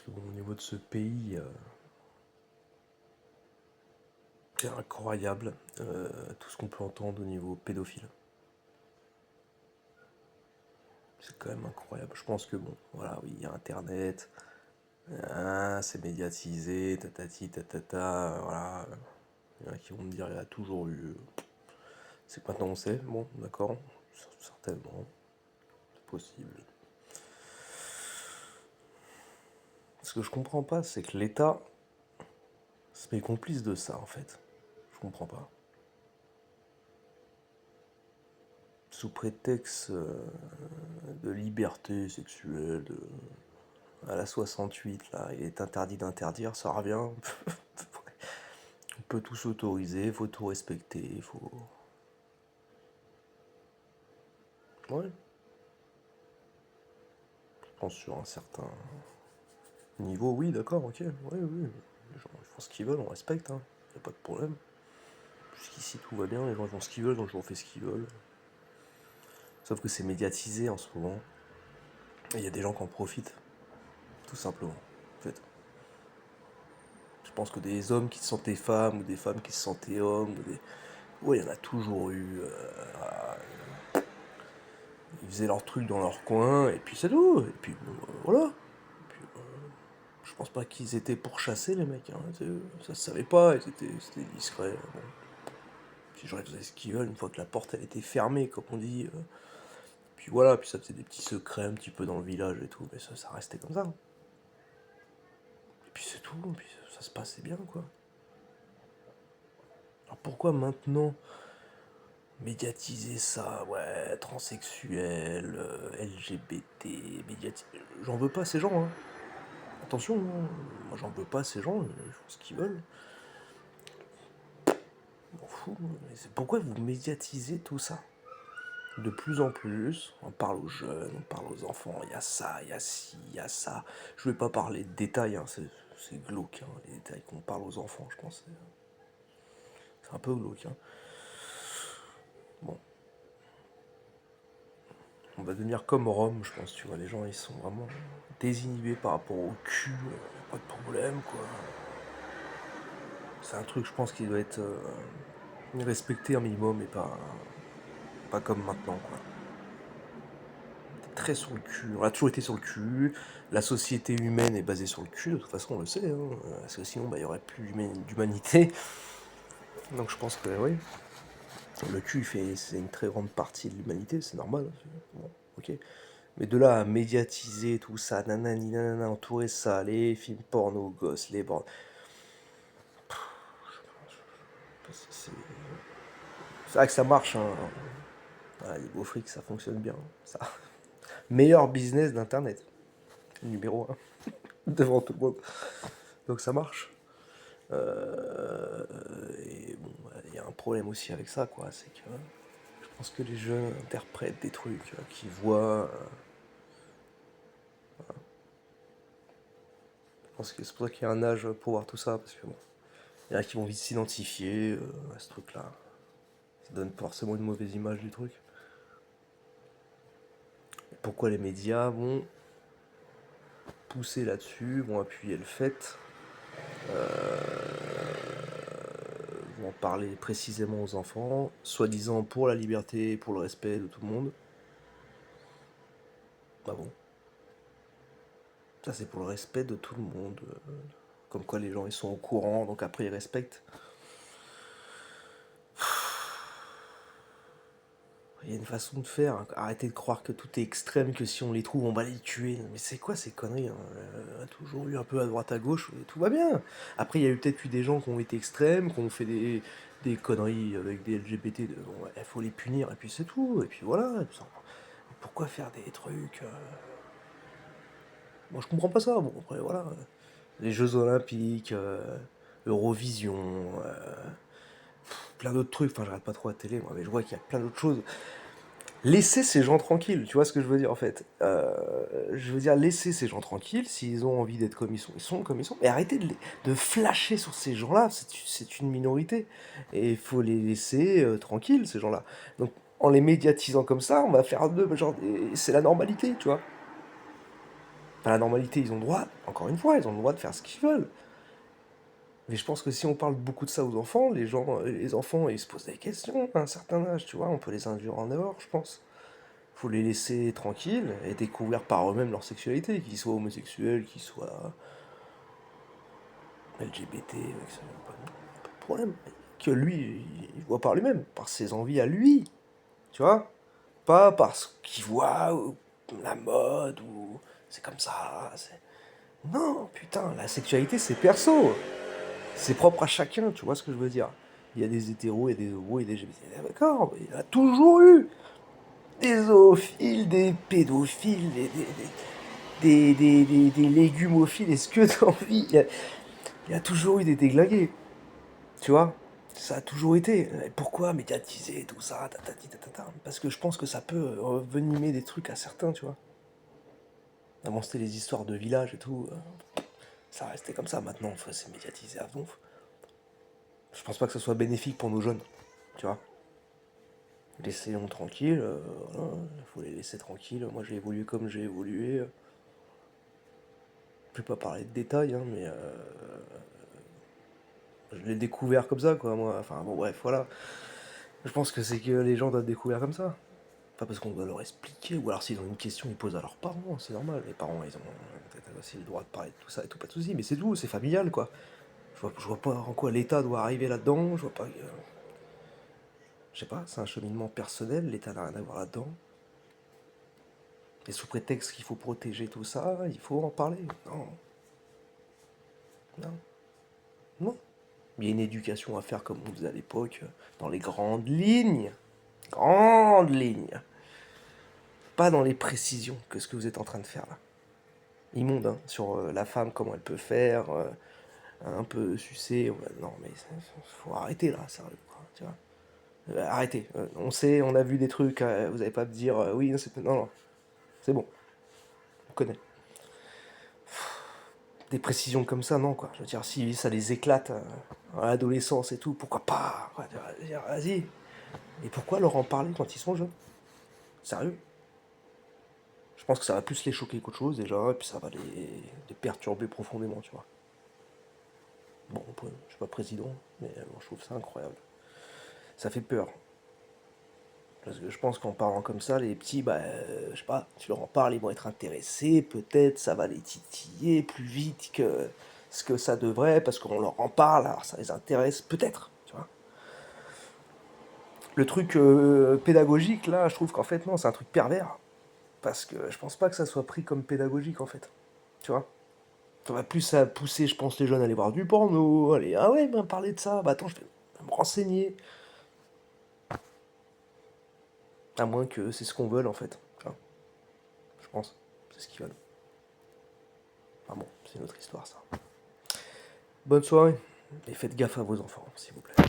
que bon, au niveau de ce pays, c'est incroyable tout ce qu'on peut entendre au niveau pédophile. C'est quand même incroyable. Je pense que bon, voilà, oui, il y a Internet, c'est médiatisé, tatati, tatata, voilà. Il y en a qui vont me dire, il y a toujours eu. C'est que maintenant on sait, bon, d'accord, certainement, c'est possible. Ce que je comprends pas, c'est que l'État se met complice de ça, en fait. Je comprends pas. Sous prétexte de liberté sexuelle, à la 68, là, il est interdit d'interdire, ça revient. On peut tout s'autoriser, faut tout respecter, faut. Ouais, je pense sur un certain niveau, oui, d'accord, ok, ouais, oui. Les gens ils font ce qu'ils veulent, on respecte, hein, y a pas de problème. Jusqu'ici tout va bien, les gens font ce qu'ils veulent, donc je fais ce qu'ils veulent. Sauf que c'est médiatisé en ce moment, et il y a des gens qui en profitent, tout simplement, en fait. Je pense que des hommes qui se sentaient femmes, ou des femmes qui se sentaient hommes, ou des. Ouais, il y en a toujours eu. Ils faisaient leur truc dans leur coin, et puis c'est tout. Et puis voilà. Puis, je pense pas qu'ils étaient pourchassés, les mecs. Hein. Ça se savait pas, c'était discret. Bon. Puis les gens faisaient ce qu'ils veulent une fois que la porte elle était fermée, comme on dit. Puis voilà, puis ça faisait des petits secrets un petit peu dans le village et tout, mais ça restait comme ça. Et puis c'est tout, puis ça se passait bien, quoi. Alors pourquoi maintenant médiatiser ça, ouais, transsexuel, LGBT, j'en veux pas à ces gens, hein. Attention, hein, moi j'en veux pas à ces gens, ils font ce qu'ils veulent. Je m'en fous, mais pourquoi vous médiatisez tout ça? De plus en plus, on parle aux jeunes, on parle aux enfants, il y a ça, il y a ci, il y a ça. Je vais pas parler de détails, hein, c'est glauque, hein, les détails qu'on parle aux enfants, je pense. C'est un peu glauque. Hein. Bon, on va devenir comme Rome, je pense, tu vois, les gens ils sont vraiment désinhibés par rapport au cul, pas de problème, quoi. C'est un truc, je pense, qui doit être respecté un minimum et pas comme maintenant, quoi. Très sur le cul. On a toujours été sur le cul. La société humaine est basée sur le cul, de toute façon, on le sait. Hein, parce que sinon, bah, il n'y aurait plus d'humanité. Donc je pense que oui. Le cul, c'est une très grande partie de l'humanité, c'est normal. Bon, ok. Mais de là à médiatiser tout ça, nanani, nanana, entourer ça, les films porno, gosses, les bords. C'est vrai que ça marche, hein. Ah, les beaux frics, ça fonctionne bien. Ça. Meilleur business d'internet. Numéro un. Devant tout le monde. Donc ça marche. Et bon, il y a un problème aussi avec ça, quoi. C'est que je pense que les jeunes interprètent des trucs qu'ils voient. Je pense que c'est pour ça qu'il y a un âge pour voir tout ça, parce que bon, il y en a qui vont vite s'identifier à ce truc-là. Ça donne forcément une mauvaise image du truc. Et pourquoi les médias vont pousser là-dessus, vont appuyer le fait, vont en parler précisément aux enfants, soi-disant pour la liberté et pour le respect de tout le monde. Bah bon. Ça, c'est pour le respect de tout le monde. Comme quoi les gens ils sont au courant, donc après ils respectent. Il y a une façon de faire. Hein. Arrêtez de croire que tout est extrême, que si on les trouve, on va les tuer. Mais c'est quoi ces conneries? Hein. On a toujours eu un peu à droite à gauche, et tout va bien. Après, il y a eu peut-être eu des gens qui ont été extrêmes, qui ont fait des conneries avec des LGBT. Bon, il faut les punir, et puis c'est tout. Et puis voilà. Pourquoi faire des trucs Moi, je comprends pas ça. Bon, après, voilà. Les Jeux Olympiques, Eurovision, plein d'autres trucs. Enfin, je regarde pas trop la télé, moi, mais je vois qu'il y a plein d'autres choses. Laissez ces gens tranquilles, tu vois ce que je veux dire en fait. Je veux dire, laissez ces gens tranquilles, s'ils ont envie d'être comme ils sont comme ils sont. Mais arrêtez de flasher sur ces gens-là, c'est une minorité. Et il faut les laisser tranquilles, ces gens-là. Donc en les médiatisant comme ça, on va faire d'eux, genre, c'est la normalité, tu vois. Enfin, la normalité, ils ont le droit, encore une fois, ils ont le droit de faire ce qu'ils veulent. Mais je pense que si on parle beaucoup de ça aux enfants, les enfants, ils se posent des questions à un certain âge, tu vois, on peut les induire en erreur, je pense. Faut les laisser tranquilles et découvrir par eux-mêmes leur sexualité, qu'ils soient homosexuels, qu'ils soient LGBT, pas de problème. Que lui, il voit par lui-même, par ses envies à lui, tu vois. Pas parce qu'il voit la mode ou c'est comme ça. Non, putain, la sexualité c'est perso. C'est propre à chacun, tu vois ce que je veux dire. Il y a des hétéros, il y a des homos, il y a des LGBT. D'accord, mais il y en a toujours eu. Des zoophiles, des pédophiles, des légumophiles, est-ce que t'as envie il y a toujours eu des déglingués, tu vois. Ça a toujours été. Pourquoi médiatiser tout ça, tatati, tatata. Parce que je pense que ça peut venimer des trucs à certains, tu vois. Avant c'était les histoires de village et tout. Ça restait comme ça. Maintenant, c'est médiatisé à fond. Je pense pas que ce soit bénéfique pour nos jeunes, tu vois. Laissez-les tranquilles, voilà, faut les laisser tranquilles. Moi j'ai évolué comme j'ai évolué. Je vais pas parler de détails, hein, mais je l'ai découvert comme ça, quoi, moi. Enfin bon, bref, voilà. Je pense que c'est que les gens doivent découvrir comme ça. Pas parce qu'on doit leur expliquer, ou alors s'ils ont une question, ils posent à leurs parents, c'est normal. Les parents, ils ont peut-être aussi le droit de parler de tout ça et tout, pas de soucis, mais c'est tout, c'est familial, quoi. Je vois pas en quoi l'État doit arriver là-dedans, je vois pas. Je sais pas, c'est un cheminement personnel, l'État n'a rien à voir là-dedans. Et sous prétexte qu'il faut protéger tout ça, il faut en parler. Non, non, non. Il y a une éducation à faire comme on faisait à l'époque, dans les grandes lignes. Grandes lignes. Pas dans les précisions que ce que vous êtes en train de faire là. Immonde, hein, sur la femme, comment elle peut faire, un peu sucer. Non, mais faut arrêter là, sérieux, quoi, tu vois. Arrêtez. On sait, on a vu des trucs, vous n'allez pas me dire, oui, c'est... Non, non, c'est bon, on connaît. Des précisions comme ça, non, quoi. Je veux dire, si ça les éclate à l'adolescence et tout, pourquoi pas, quoi. Vas-y. Et pourquoi leur en parler quand ils sont jeunes? Sérieux? Je pense que ça va plus les choquer qu'autre chose déjà, et puis ça va les perturber profondément, tu vois. Bon, je suis pas président, mais bon, je trouve ça incroyable. Ça fait peur. Parce que je pense qu'en parlant comme ça, les petits, bah, je sais pas, tu leur en parles, ils vont être intéressés, peut-être ça va les titiller plus vite que ce que ça devrait, parce qu'on leur en parle, alors ça les intéresse, peut-être, tu vois. Le truc pédagogique, là, je trouve qu'en fait, non, c'est un truc pervers. Parce que je pense pas que ça soit pris comme pédagogique, en fait. Tu vois. Ça va plus à pousser, je pense, les jeunes à aller voir du porno, aller, ah ouais, ben parler de ça, bah attends, je vais me renseigner. À moins que c'est ce qu'on veut, en fait. Tu vois. Je pense. C'est ce qu'ils veulent. Enfin bon, c'est une autre histoire, ça. Bonne soirée. Et faites gaffe à vos enfants, s'il vous plaît.